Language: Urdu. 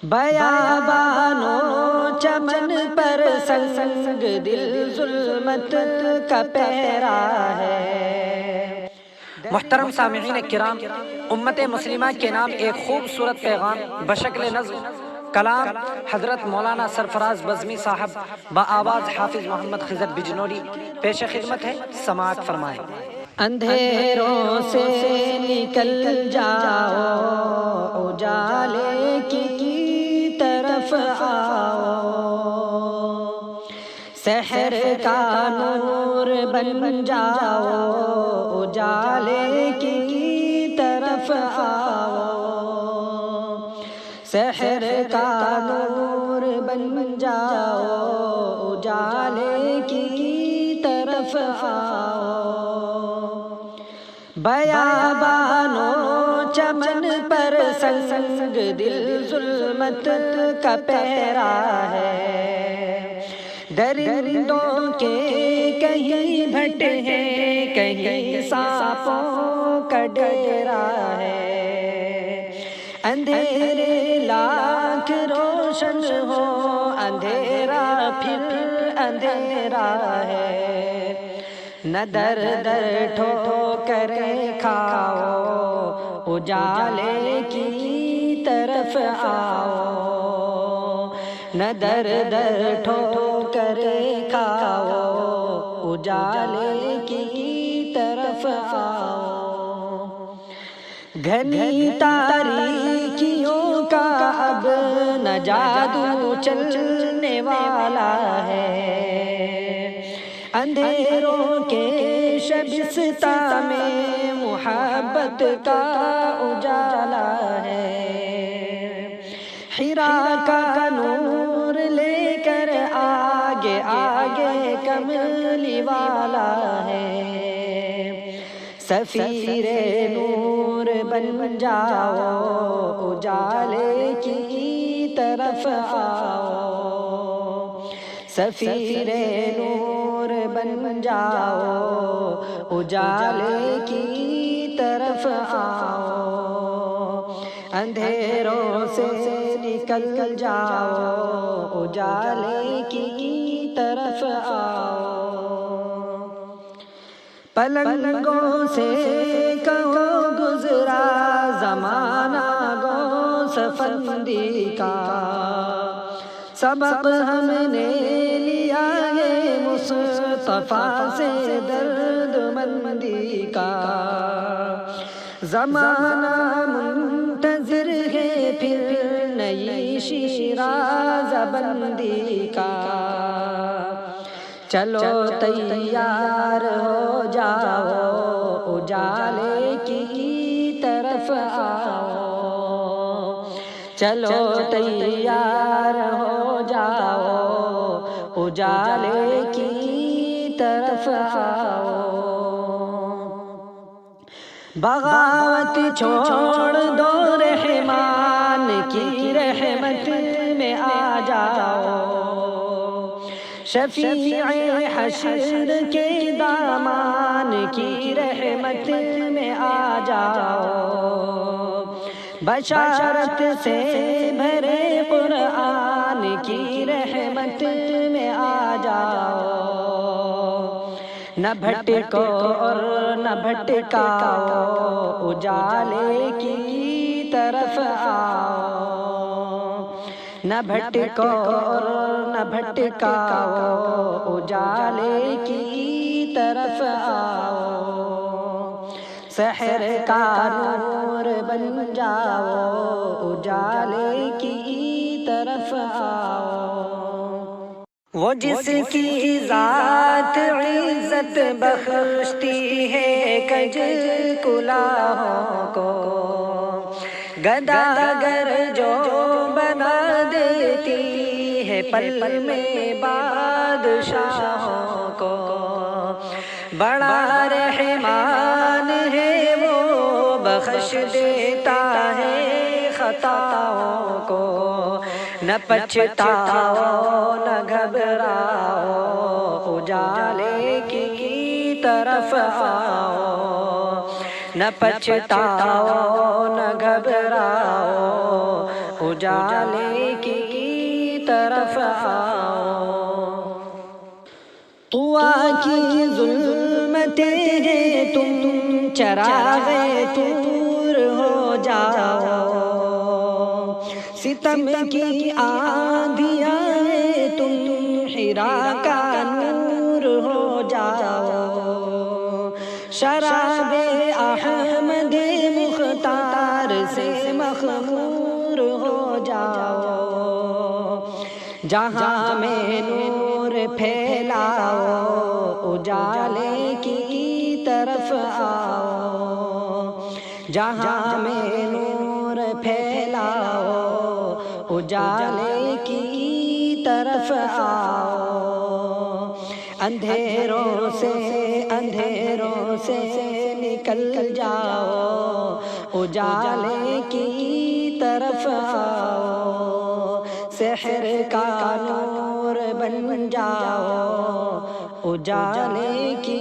بیابانو چمن پر سنگ دل ظلمت کا پیرا ہے۔ محترم سامعین کرام، امت مسلمہ کے نام ایک خوبصورت پیغام بشکل نظم کلام حضرت مولانا سرفراز بزمی صاحب بآواز حافظ محمد خضر بجنوری پیش خدمت ہے، سماعت فرمائیں۔ اندھیروں سے نکل جاؤ، اجالے کی طرف آؤ، سحر کا نور بن جاؤ، اجالے کی طرف آؤ، سحر کا نور بن جاؤ، اجالے کی طرف آؤ۔ بیابانو چمن پر سنگ دل ظلمت کا پیرا ہے، درندوں کے کہیں بھٹ ہیں، کہیں سانپوں کا ڈیرا ہے۔ اندھیرے لاکھ روشن ہو، اندھیرا پھر اندھیرا ہے۔ نہ در در ٹھوکریں کھاؤ، اجالے کی طرف آؤ، نہ در در ٹھوکریں کھاؤ، اجالے کی طرف آؤ۔ گھنی تاریکیوں کا اب نہ جادو چلنے والا ہے، اندھیروں کے شبستہ میں محبت کا اجالا ہے۔ حرا کا نور لے کر آگے آگے کملی والا ہے، سفیر نور بن جاؤ، اجالے کی طرف آؤ، سفیر نور بن جاؤ، اجالے کی طرف آؤ۔ اندھیروں سے نکل جاؤ، اجالے کی طرف آؤ۔ پلنگوں سے کہو گزرا زمانہ گو سفندی کا، سبق ہم نے لیا ہے مصطفیٰ سے درد مندی کا۔ زمانہ منتظر ہے پھر نئی شیراز بندی کا، چلو تیار ہو جاؤ، اجالے کی طرف آؤ، چلو تیار ہو جاؤ، اجالے کی طرف آؤ۔ بغاوت چھوڑ دو، رحمان کی رحمت میں آ جاؤ، شفیع حشر کے دامان کی رحمت میں آ جاؤ، بشارت سے بھرے قرآن کی رحمت میں آ جاؤ، نہ بھٹکو اور نہ بھٹکاؤ، اجالے کی طرف آؤ، نہ بھٹکو اور نہ بھٹکاؤ، اجالے کی طرف آؤ، سحر کا نور بن جاؤ، اجالے کی طرف آؤ۔ وہ جس کی ذات عزت بخشتی ہے کج کلاہوں کو، گداگر جو بنا دیتی ہے پل میں بادشاہوں کو، بڑا رحمان ہے وہ، بخش دیتا ہے خطاؤں کو، نہ پچھتاؤ نہ گھبراؤ، اجالے کی طرف آؤ، نہ پچھتاؤ نہ گھبراؤ، اجالے کی طرف آؤ۔ طوا کی ظلمتیں ہیں تم چراغ طور ہو جاؤ، ستم کی آندھیاں ہیں تم حرا کا نور ہو جاؤ، شراب احمد مختار سے مخمور ہو جاؤ، جہاں میں نور پھیلاؤ اجالے کی طرف آؤ، جہاں میں نور پھیلاؤ اجالے کی طرف آؤ، اندھیروں سے نکل جاؤ اجالے کی طرف آؤ، سحر کا نور بن جاؤ اجالے کی